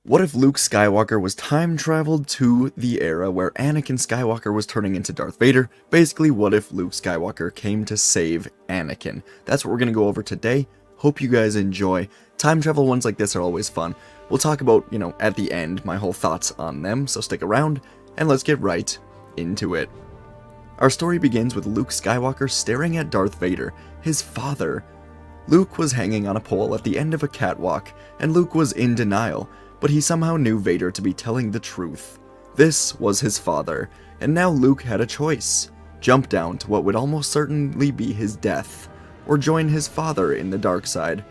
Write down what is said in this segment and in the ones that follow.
What if Luke Skywalker was time traveled to the era where Anakin Skywalker was turning into Darth Vader? Basically, what if Luke Skywalker came to save Anakin? That's what we're going to go over today. Hope you guys enjoy. Time travel ones like this are always fun. We'll talk about, at the end, my whole thoughts on them, so stick around, and let's get right into it. Our story begins with Luke Skywalker staring at Darth Vader, his father. Luke was hanging on a pole at the end of a catwalk, and Luke was in denial, but he somehow knew Vader to be telling the truth. This was his father, and now Luke had a choice. Jump down to what would almost certainly be his death, or join his father in the dark side.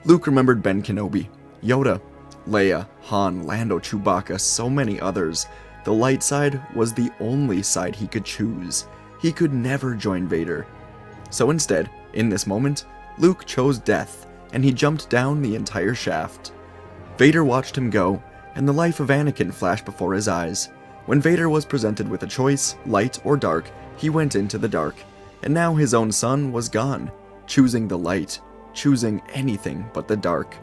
Luke remembered Ben Kenobi, Yoda, Leia, Han, Lando, Chewbacca, so many others. The light side was the only side he could choose. He could never join Vader. So instead, in this moment, Luke chose death, and he jumped down the entire shaft. Vader watched him go, and the life of Anakin flashed before his eyes. When Vader was presented with a choice, light or dark, he went into the dark, and now his own son was gone, choosing the light, choosing anything but the dark.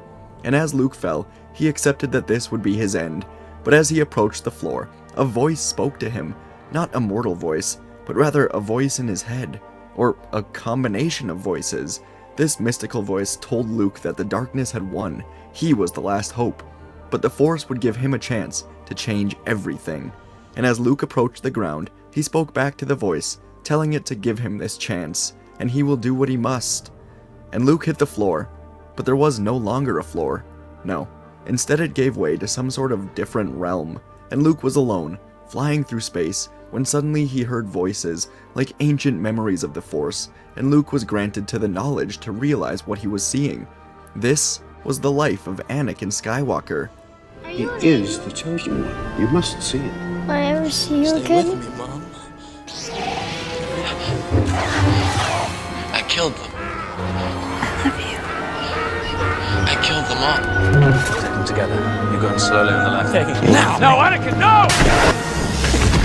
And as Luke fell, he accepted that this would be his end, but as he approached the floor, a voice spoke to him, not a mortal voice, but rather a voice in his head, or a combination of voices. This mystical voice told Luke that the darkness had won. He was the last hope, but the Force would give him a chance to change everything. And as Luke approached the ground, he spoke back to the voice, telling it to give him this chance, and he will do what he must. And Luke hit the floor, but there was no longer a floor. No, instead it gave way to some sort of different realm, and Luke was alone, flying through space, when suddenly he heard voices, like ancient memories of the Force, and Luke was granted to the knowledge to realize what he was seeing. This was the life of Anakin Skywalker. He is the chosen one. You must see it. Will I ever see you again? Stay with me, Mom. I killed them. I love you. I killed them all. Take them together. You're going slowly on the left. Now! No, Anakin, no!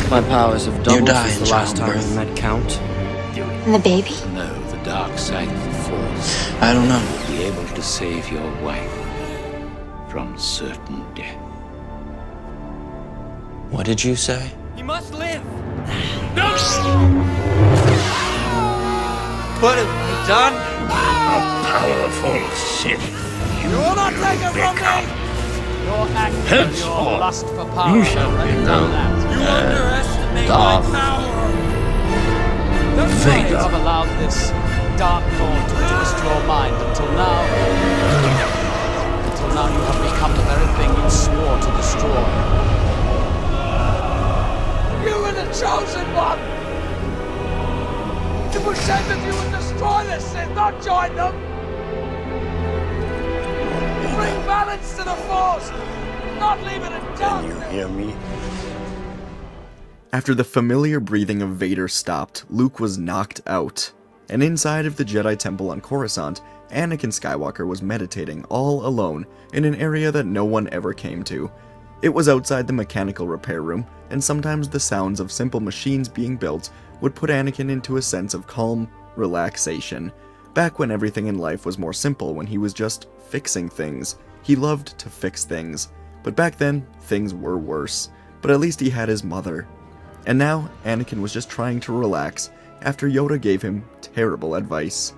My powers have doubled die since in the last time childbirth. we met, Count. And the baby? No, the dark side of the Force I don't know. will be able to save your wife from certain death. What did you say? He must live! What have we done? Powerful Sith. You will not take it from me! Your anger, your lust for power, you shall be and known that. You underestimate Darth my power! You have allowed this dark thought to twist your mind until now. Until now you have become the very thing you swore to destroy. You were the chosen one! It was said that you would destroy the Sith, not join them! Bring balance to the Force, not leave it in darkness! You hear me? After the familiar breathing of Vader stopped, Luke was knocked out. And inside of the Jedi Temple on Coruscant, Anakin Skywalker was meditating all alone in an area that no one ever came to. It was outside the mechanical repair room, and sometimes the sounds of simple machines being built would put Anakin into a sense of calm relaxation. Back when everything in life was more simple, when he was just fixing things. He loved to fix things. But back then, things were worse. But at least he had his mother. And now, Anakin was just trying to relax after Yoda gave him terrible advice.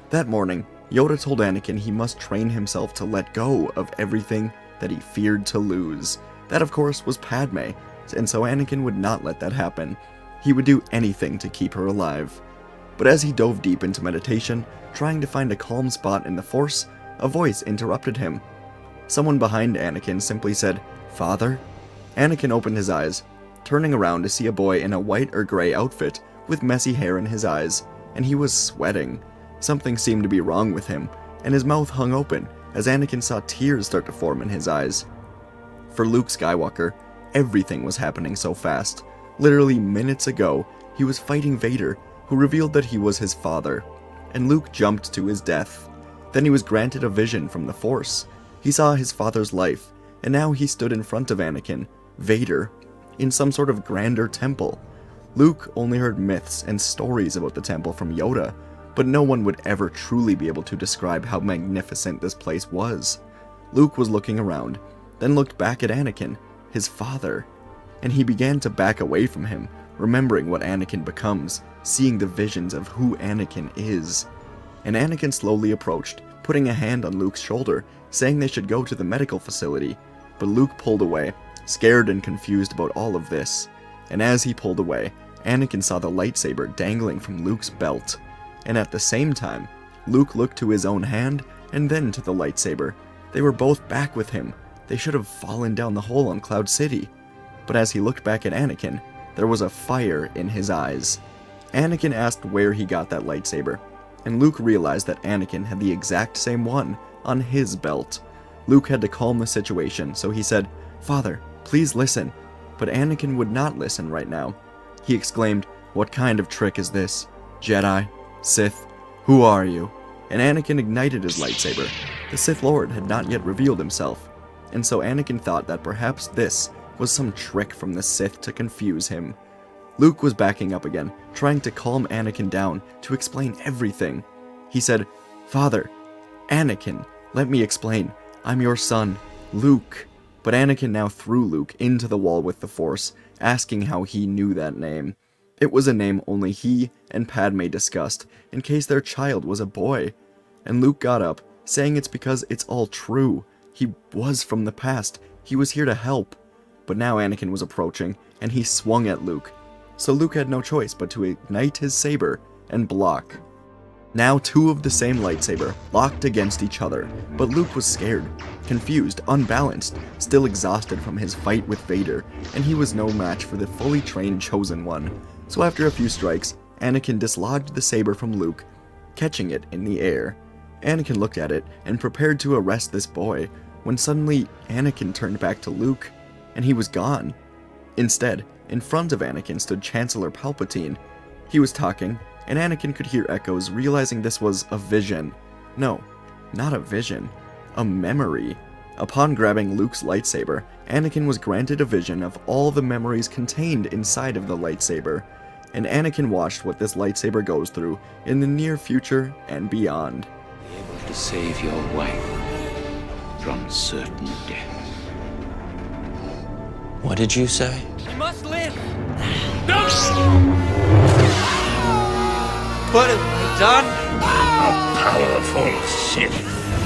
That morning, Yoda told Anakin he must train himself to let go of everything that he feared to lose. That, of course, was Padme, and so Anakin would not let that happen. He would do anything to keep her alive. But as he dove deep into meditation, trying to find a calm spot in the Force, a voice interrupted him. Someone behind Anakin simply said, "Father?" Anakin opened his eyes, turning around to see a boy in a white or gray outfit with messy hair in his eyes, and he was sweating. Something seemed to be wrong with him, and his mouth hung open as Anakin saw tears start to form in his eyes. For Luke Skywalker, everything was happening so fast. Literally minutes ago, he was fighting Vader, who revealed that he was his father, and Luke jumped to his death. Then he was granted a vision from the Force. He saw his father's life, and now he stood in front of Anakin, Vader, in some sort of grander temple. Luke only heard myths and stories about the temple from Yoda, but no one would ever truly be able to describe how magnificent this place was. Luke was looking around. then looked back at Anakin, his father, and he began to back away from him, remembering what Anakin becomes, seeing the visions of who Anakin is. And Anakin slowly approached, putting a hand on Luke's shoulder, saying they should go to the medical facility, but Luke pulled away, scared and confused about all of this. And as he pulled away, Anakin saw the lightsaber dangling from Luke's belt, and at the same time, Luke looked to his own hand and then to the lightsaber. They were both back with him. They should have fallen down the hole on Cloud City. But as he looked back at Anakin, there was a fire in his eyes. Anakin asked where he got that lightsaber, and Luke realized that Anakin had the exact same one on his belt. Luke had to calm the situation, so he said, "Father, please listen." But Anakin would not listen right now. He exclaimed, "What kind of trick is this? Jedi? Sith? Who are you?" And Anakin ignited his lightsaber. The Sith Lord had not yet revealed himself, and so Anakin thought that perhaps this was some trick from the Sith to confuse him. Luke was backing up again, trying to calm Anakin down, to explain everything. He said, "Father, Anakin, let me explain. I'm your son, Luke." But Anakin now threw Luke into the wall with the Force, asking how he knew that name. It was a name only he and Padme discussed, in case their child was a boy. And Luke got up, saying it's because it's all true. He was from the past. He was here to help. But now Anakin was approaching, and he swung at Luke. So Luke had no choice but to ignite his saber and block. Now two of the same lightsaber locked against each other, but Luke was scared, confused, unbalanced, still exhausted from his fight with Vader, and he was no match for the fully trained Chosen One. So after a few strikes, Anakin dislodged the saber from Luke, catching it in the air. Anakin looked at it and prepared to arrest this boy, when suddenly Anakin turned back to Luke, and he was gone. Instead, in front of Anakin stood Chancellor Palpatine. He was talking, and Anakin could hear echoes, realizing this was a vision. No, not a vision. A memory. Upon grabbing Luke's lightsaber, Anakin was granted a vision of all the memories contained inside of the lightsaber, and Anakin watched what this lightsaber goes through in the near future and beyond. Be able to save your wife from certain death. What did you say? You must live. What have I done? A powerful Sith.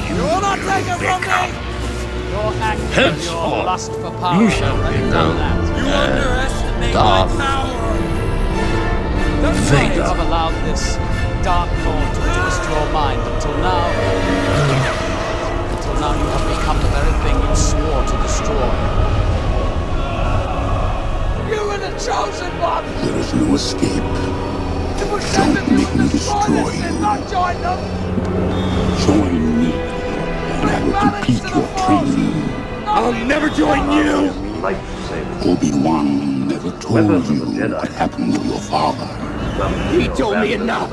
You will not take it from me. Your act and your lust for power you shall already be done known that. You underestimate Darth my power. That's why you Vader. have allowed this dark thought to twist your mind until now. Until now you have become the very thing you swore to destroy. You were the chosen one. There is no escape. It was said that you make would me destroy destroy this and you. not join them. Join me, and I will complete your training. I'll never join you. Obi-Wan never told you what happened to your father. He told me enough.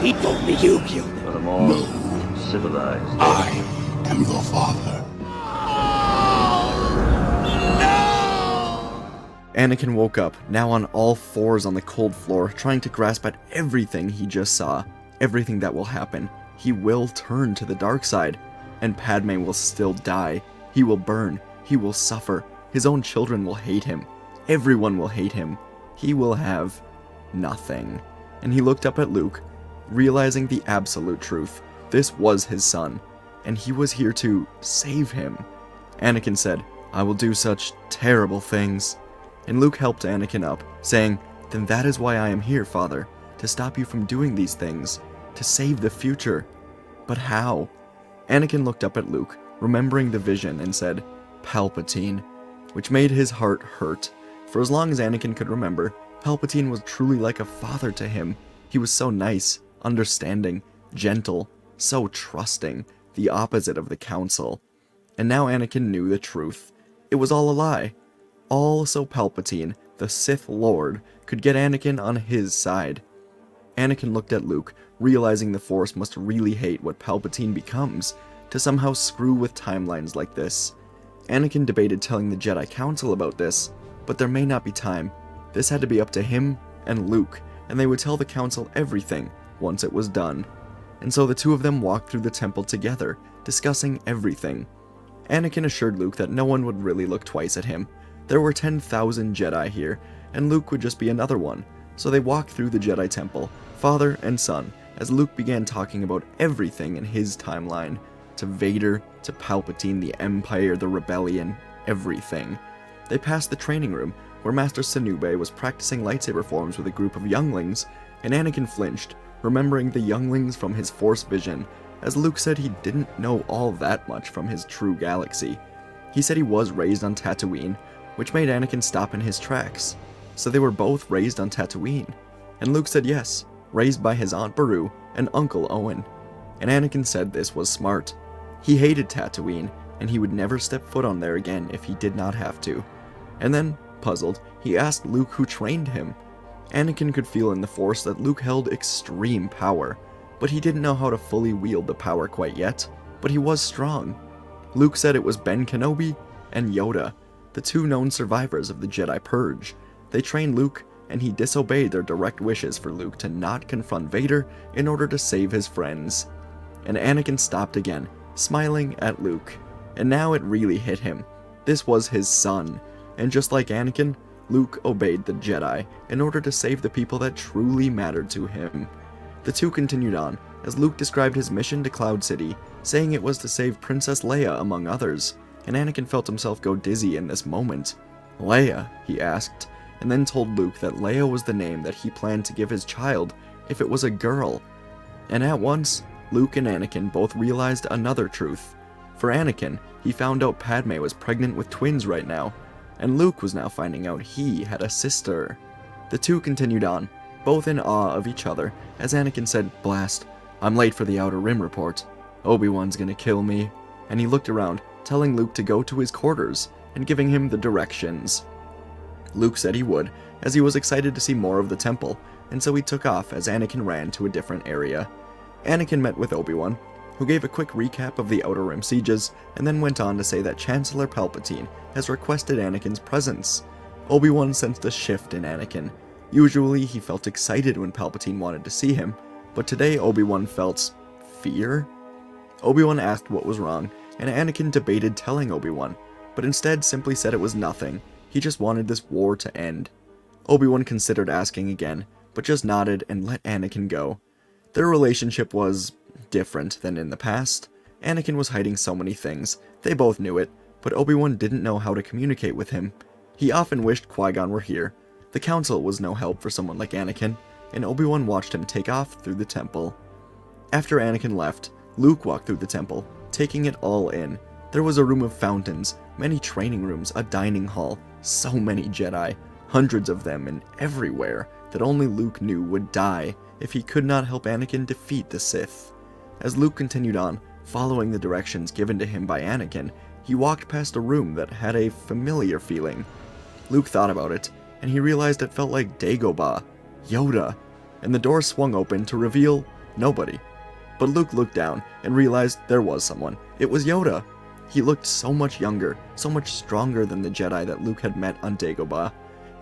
He told me you killed him. No, I am your father. Anakin woke up, now on all fours on the cold floor, trying to grasp at everything he just saw. Everything that will happen. He will turn to the dark side, and Padme will still die. He will burn. He will suffer. His own children will hate him. Everyone will hate him. He will have nothing. And he looked up at Luke, realizing the absolute truth. This was his son, and he was here to save him. Anakin said, "I will do such terrible things." And Luke helped Anakin up, saying, "Then that is why I am here, Father, to stop you from doing these things, to save the future." But how? Anakin looked up at Luke, remembering the vision, and said, "Palpatine," which made his heart hurt. For as long as Anakin could remember, Palpatine was truly like a father to him. He was so nice, understanding, gentle, so trusting, the opposite of the Council. And now Anakin knew the truth. It was all a lie. All so Palpatine, the Sith Lord, could get Anakin on his side. Anakin looked at Luke, realizing the Force must really hate what Palpatine becomes, to somehow screw with timelines like this. Anakin debated telling the Jedi Council about this, but there may not be time. This had to be up to him and Luke, and they would tell the Council everything once it was done. And so the two of them walked through the temple together, discussing everything. Anakin assured Luke that no one would really look twice at him. There were 10,000 Jedi here, and Luke would just be another one. So they walked through the Jedi Temple, father and son, as Luke began talking about everything in his timeline. To Vader, to Palpatine, the Empire, the Rebellion, everything. They passed the training room, where Master Senube was practicing lightsaber forms with a group of younglings, and Anakin flinched, remembering the younglings from his Force vision, as Luke said he didn't know all that much from his true galaxy. He said he was raised on Tatooine, which made Anakin stop in his tracks. So they were both raised on Tatooine. And Luke said yes, raised by his Aunt Beru and Uncle Owen. And Anakin said this was smart. He hated Tatooine, and he would never step foot on there again if he did not have to. And then, puzzled, he asked Luke who trained him. Anakin could feel in the Force that Luke held extreme power, but he didn't know how to fully wield the power quite yet, but he was strong. Luke said it was Ben Kenobi and Yoda, the two known survivors of the Jedi Purge. They trained Luke, and he disobeyed their direct wishes for Luke to not confront Vader in order to save his friends. And Anakin stopped again, smiling at Luke. And now it really hit him. This was his son, and just like Anakin, Luke obeyed the Jedi in order to save the people that truly mattered to him. The two continued on, as Luke described his mission to Cloud City, saying it was to save Princess Leia among others, and Anakin felt himself go dizzy in this moment. Leia, he asked, and then told Luke that Leia was the name that he planned to give his child if it was a girl. And at once, Luke and Anakin both realized another truth. For Anakin, he found out Padme was pregnant with twins right now, and Luke was now finding out he had a sister. The two continued on, both in awe of each other, as Anakin said, "Blast, I'm late for the Outer Rim report. Obi-Wan's gonna kill me." And he looked around, telling Luke to go to his quarters, and giving him the directions. Luke said he would, as he was excited to see more of the temple, and so he took off as Anakin ran to a different area. Anakin met with Obi-Wan, who gave a quick recap of the Outer Rim sieges, and then went on to say that Chancellor Palpatine has requested Anakin's presence. Obi-Wan sensed a shift in Anakin. Usually he felt excited when Palpatine wanted to see him, but today Obi-Wan felt fear? Obi-Wan asked what was wrong, and Anakin debated telling Obi-Wan, but instead simply said it was nothing. He just wanted this war to end. Obi-Wan considered asking again, but just nodded and let Anakin go. Their relationship was different than in the past. Anakin was hiding so many things. They both knew it, but Obi-Wan didn't know how to communicate with him. He often wished Qui-Gon were here. The Council was no help for someone like Anakin, and Obi-Wan watched him take off through the temple. After Anakin left, Luke walked through the temple, taking it all in. There was a room of fountains, many training rooms, a dining hall, so many Jedi, hundreds of them and everywhere, that only Luke knew would die if he could not help Anakin defeat the Sith. As Luke continued on, following the directions given to him by Anakin, he walked past a room that had a familiar feeling. Luke thought about it, and he realized it felt like Dagobah, Yoda, and the door swung open to reveal nobody. But Luke looked down and realized there was someone. It was Yoda. He looked so much younger, so much stronger than the Jedi that Luke had met on Dagobah,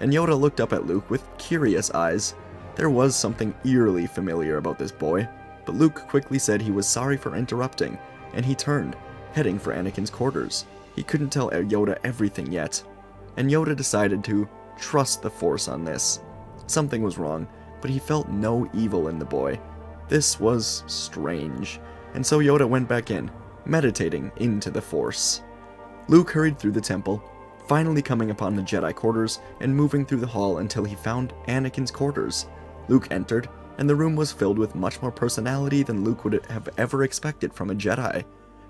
and Yoda looked up at Luke with curious eyes. There was something eerily familiar about this boy, but Luke quickly said he was sorry for interrupting, and he turned, heading for Anakin's quarters. He couldn't tell Yoda everything yet, and Yoda decided to trust the Force on this. Something was wrong, but he felt no evil in the boy. This was strange, and so Yoda went back in, meditating into the Force. Luke hurried through the temple, finally coming upon the Jedi quarters and moving through the hall until he found Anakin's quarters. Luke entered, and the room was filled with much more personality than Luke would have ever expected from a Jedi.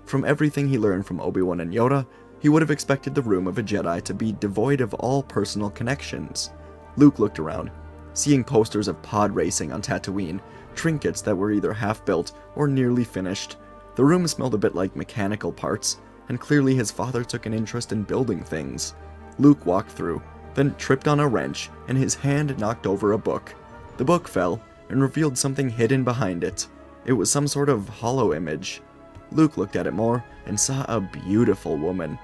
From everything he learned from Obi-Wan and Yoda, he would have expected the room of a Jedi to be devoid of all personal connections. Luke looked around, seeing posters of pod racing on Tatooine, trinkets that were either half-built or nearly finished. The room smelled a bit like mechanical parts, and clearly his father took an interest in building things. Luke walked through, then tripped on a wrench, and his hand knocked over a book. The book fell, and revealed something hidden behind it. It was some sort of hollow image. Luke looked at it more, and saw a beautiful woman.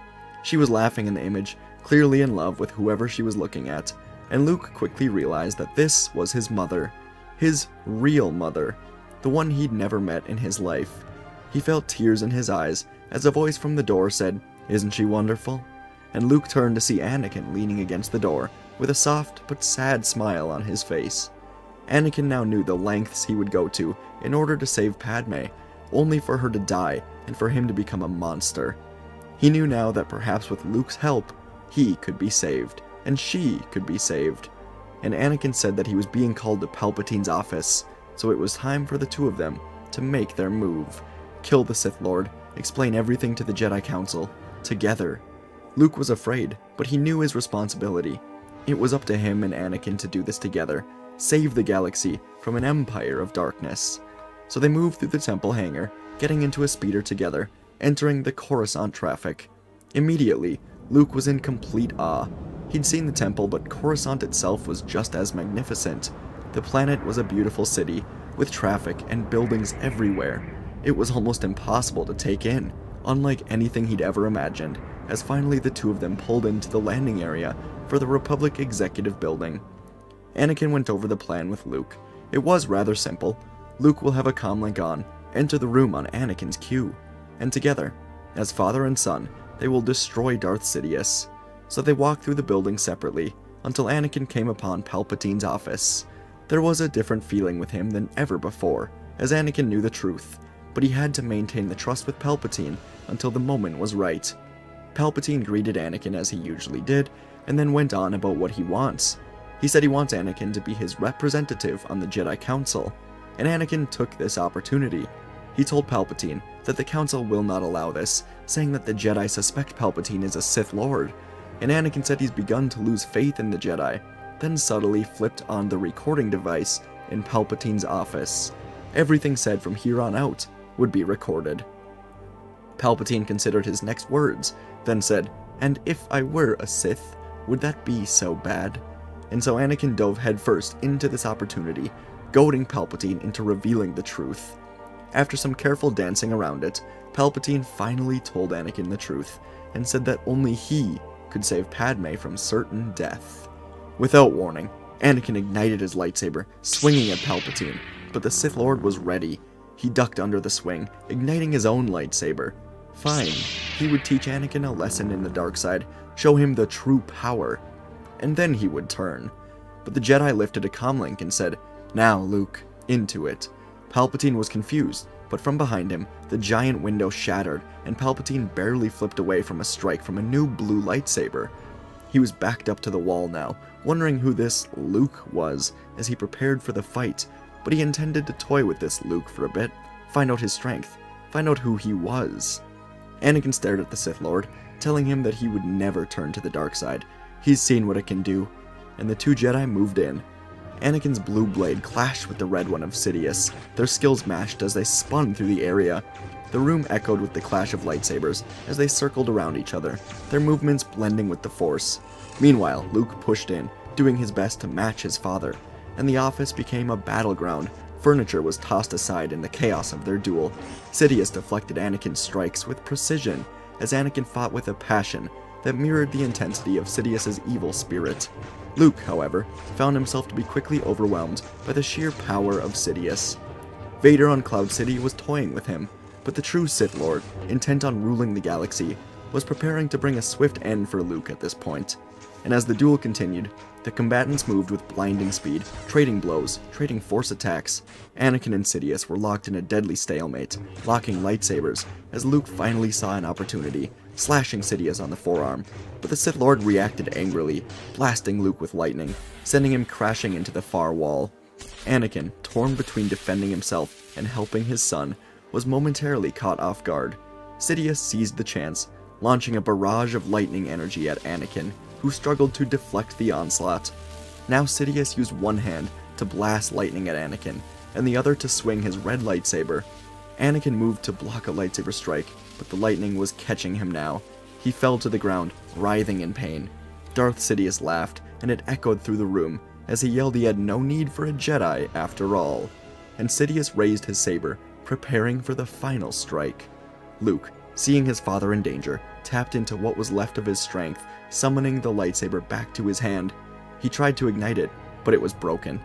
She was laughing in the image, clearly in love with whoever she was looking at, and Luke quickly realized that this was his mother. His real mother. The one he'd never met in his life. He felt tears in his eyes as a voice from the door said, "Isn't she wonderful?" And Luke turned to see Anakin leaning against the door with a soft but sad smile on his face. Anakin now knew the lengths he would go to in order to save Padme, only for her to die and for him to become a monster. He knew now that perhaps with Luke's help, he could be saved, and she could be saved. And Anakin said that he was being called to Palpatine's office, so it was time for the two of them to make their move. Kill the Sith Lord, explain everything to the Jedi Council, together. Luke was afraid, but he knew his responsibility. It was up to him and Anakin to do this together, save the galaxy from an empire of darkness. So they moved through the temple hangar, getting into a speeder together, entering the Coruscant traffic. Immediately, Luke was in complete awe. He'd seen the temple, but Coruscant itself was just as magnificent. The planet was a beautiful city, with traffic and buildings everywhere. It was almost impossible to take in, unlike anything he'd ever imagined, as finally the two of them pulled into the landing area for the Republic Executive Building. Anakin went over the plan with Luke. It was rather simple. Luke will have a comlink on, enter the room on Anakin's cue, and together, as father and son, they will destroy Darth Sidious. So they walked through the building separately, until Anakin came upon Palpatine's office. There was a different feeling with him than ever before, as Anakin knew the truth, but he had to maintain the trust with Palpatine until the moment was right. Palpatine greeted Anakin as he usually did, and then went on about what he wants. He said he wants Anakin to be his representative on the Jedi Council, and Anakin took this opportunity. He told Palpatine that the Council will not allow this, saying that the Jedi suspect Palpatine is a Sith Lord, and Anakin said he's begun to lose faith in the Jedi, then subtly flipped on the recording device in Palpatine's office. Everything said from here on out would be recorded. Palpatine considered his next words, then said, "And if I were a Sith, would that be so bad?" And so Anakin dove headfirst into this opportunity, goading Palpatine into revealing the truth. After some careful dancing around it, Palpatine finally told Anakin the truth, and said that only he could save Padme from certain death. Without warning, Anakin ignited his lightsaber, swinging at Palpatine, but the Sith Lord was ready. He ducked under the swing, igniting his own lightsaber. Fine, he would teach Anakin a lesson in the dark side, show him the true power, and then he would turn. But the Jedi lifted a comlink and said, "Now, Luke, into it." Palpatine was confused, but from behind him, the giant window shattered, and Palpatine barely flipped away from a strike from a new blue lightsaber. He was backed up to the wall now, wondering who this Luke was as he prepared for the fight, but he intended to toy with this Luke for a bit, find out his strength, find out who he was. Anakin stared at the Sith Lord, telling him that he would never turn to the dark side. He's seen what it can do, and the two Jedi moved in. Anakin's blue blade clashed with the red one of Sidious. Their skills matched as they spun through the area. The room echoed with the clash of lightsabers as they circled around each other, their movements blending with the Force. Meanwhile, Luke pushed in, doing his best to match his father, and the office became a battleground. Furniture was tossed aside in the chaos of their duel. Sidious deflected Anakin's strikes with precision, as Anakin fought with a passion that mirrored the intensity of Sidious's evil spirit. Luke, however, found himself to be quickly overwhelmed by the sheer power of Sidious. Vader on Cloud City was toying with him, but the true Sith Lord, intent on ruling the galaxy, was preparing to bring a swift end for Luke at this point. And as the duel continued, the combatants moved with blinding speed, trading blows, trading force attacks. Anakin and Sidious were locked in a deadly stalemate, locking lightsabers, as Luke finally saw an opportunity, slashing Sidious on the forearm. But the Sith Lord reacted angrily, blasting Luke with lightning, sending him crashing into the far wall. Anakin, torn between defending himself and helping his son, was momentarily caught off guard. Sidious seized the chance, launching a barrage of lightning energy at Anakin, who struggled to deflect the onslaught. Now Sidious used one hand to blast lightning at Anakin, and the other to swing his red lightsaber. Anakin moved to block a lightsaber strike, but the lightning was catching him now. He fell to the ground, writhing in pain. Darth Sidious laughed, and it echoed through the room, as he yelled he had no need for a Jedi after all. And Sidious raised his saber, preparing for the final strike. Luke, seeing his father in danger, tapped into what was left of his strength, summoning the lightsaber back to his hand. He tried to ignite it, but it was broken.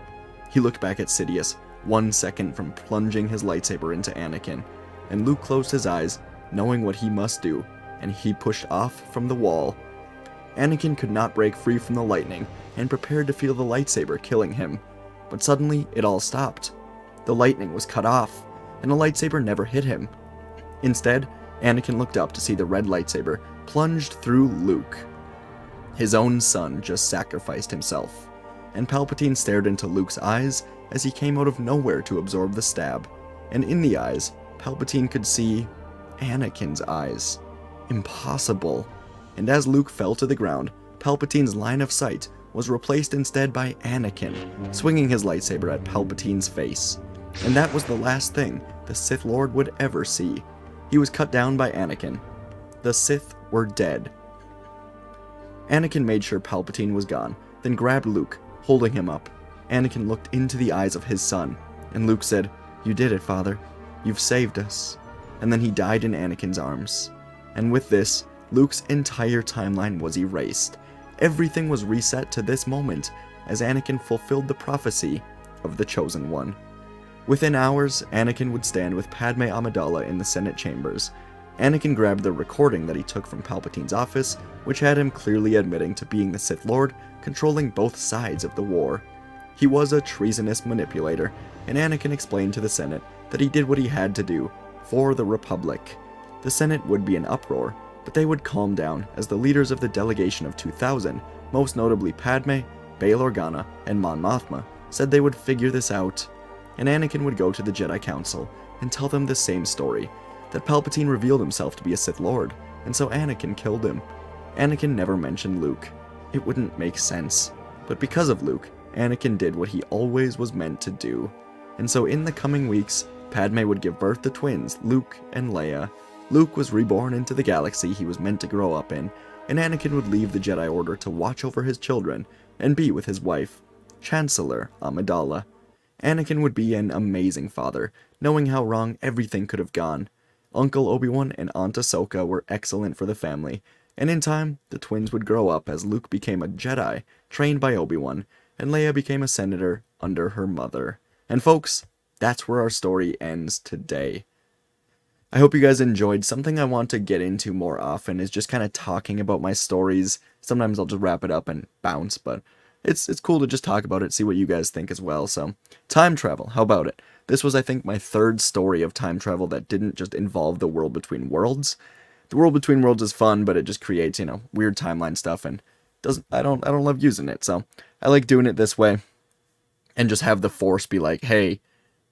He looked back at Sidious, 1 second from plunging his lightsaber into Anakin. and Luke closed his eyes, knowing what he must do, and he pushed off from the wall. Anakin could not break free from the lightning, and prepared to feel the lightsaber killing him. But suddenly, it all stopped. The lightning was cut off, and the lightsaber never hit him. Instead, Anakin looked up to see the red lightsaber plunged through Luke. His own son just sacrificed himself, and Palpatine stared into Luke's eyes as he came out of nowhere to absorb the stab. And in the eyes, Palpatine could see Anakin's eyes. Impossible. And as Luke fell to the ground, Palpatine's line of sight was replaced instead by Anakin, swinging his lightsaber at Palpatine's face. And that was the last thing the Sith Lord would ever see. He was cut down by Anakin. The Sith were dead. Anakin made sure Palpatine was gone, then grabbed Luke, holding him up. Anakin looked into the eyes of his son, and Luke said, "You did it, Father. You've saved us." And then he died in Anakin's arms. And with this, Luke's entire timeline was erased. Everything was reset to this moment, as Anakin fulfilled the prophecy of the Chosen One. Within hours, Anakin would stand with Padme Amidala in the Senate chambers. Anakin grabbed the recording that he took from Palpatine's office, which had him clearly admitting to being the Sith Lord, controlling both sides of the war. He was a treasonous manipulator, and Anakin explained to the Senate that he did what he had to do for the Republic. The Senate would be in uproar, but they would calm down as the leaders of the delegation of 2000, most notably Padme, Bail Organa, and Mon Mothma, said they would figure this out. And Anakin would go to the Jedi Council and tell them the same story, that Palpatine revealed himself to be a Sith Lord, and so Anakin killed him. Anakin never mentioned Luke. It wouldn't make sense. But because of Luke, Anakin did what he always was meant to do. And so in the coming weeks, Padme would give birth to twins, Luke and Leia. Luke was reborn into the galaxy he was meant to grow up in, and Anakin would leave the Jedi Order to watch over his children and be with his wife, Chancellor Amidala. Anakin would be an amazing father, knowing how wrong everything could have gone. Uncle Obi-Wan and Aunt Ahsoka were excellent for the family, and in time, the twins would grow up as Luke became a Jedi, trained by Obi-Wan, and Leia became a senator under her mother. And folks, that's where our story ends today. I hope you guys enjoyed. Something I want to get into more often is just kind of talking about my stories. Sometimes I'll just wrap it up and bounce, but it's cool to just talk about it, see what you guys think as well. So, time travel, how about it? This was, I think, my third story of time travel that didn't just involve the world between worlds. The world between worlds is fun, but it just creates, weird timeline stuff, and I don't love using it. So, I like doing it this way, and just have the Force be like, hey,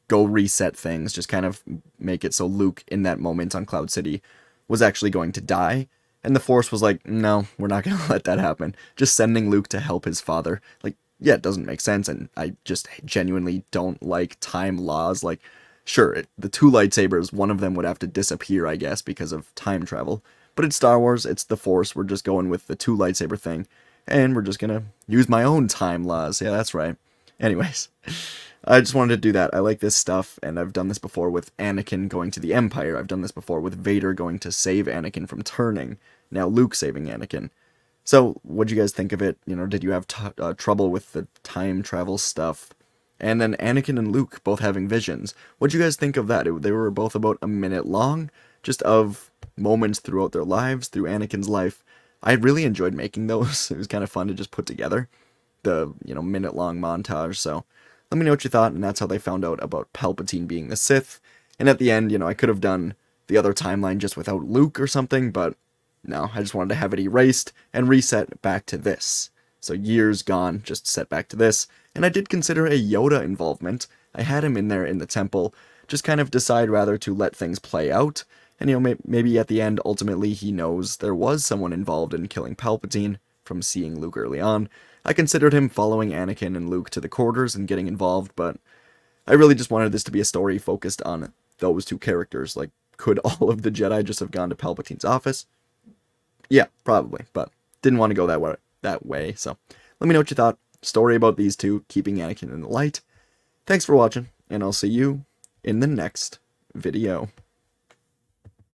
go reset things, just kind of make it so Luke in that moment on Cloud City was actually going to die, and the Force was like, no, we're not going to let that happen. Just sending Luke to help his father, like, yeah, it doesn't make sense, and I just genuinely don't like time laws. Like, sure, the two lightsabers, one of them would have to disappear, I guess, because of time travel, but it's Star Wars, it's the Force, we're just going with the two lightsaber thing, and we're just gonna use my own time laws. Yeah, that's right. Anyways, I just wanted to do that. I like this stuff, and I've done this before with Anakin going to the Empire. I've done this before with Vader going to save Anakin from turning. Now Luke saving Anakin. So, what'd you guys think of it? Did you have trouble with the time travel stuff? And then Anakin and Luke both having visions. What'd you guys think of that? They were both about a minute long, just of moments throughout their lives, through Anakin's life. I really enjoyed making those. It was kind of fun to just put together the, minute-long montage. So, let me know what you thought, and that's how they found out about Palpatine being the Sith. And at the end, I could have done the other timeline just without Luke or something, but no, I just wanted to have it erased and reset back to this. So years gone, just set back to this. And I did consider a Yoda involvement. I had him in there in the temple, just kind of decide rather to let things play out. And, maybe at the end, ultimately, he knows there was someone involved in killing Palpatine from seeing Luke early on. I considered him following Anakin and Luke to the quarters and getting involved, but I really just wanted this to be a story focused on those two characters. Like, could all of the Jedi just have gone to Palpatine's office? Yeah, probably, but didn't want to go that way, so let me know what you thought. Story about these two, keeping Anakin in the light. Thanks for watching, and I'll see you in the next video.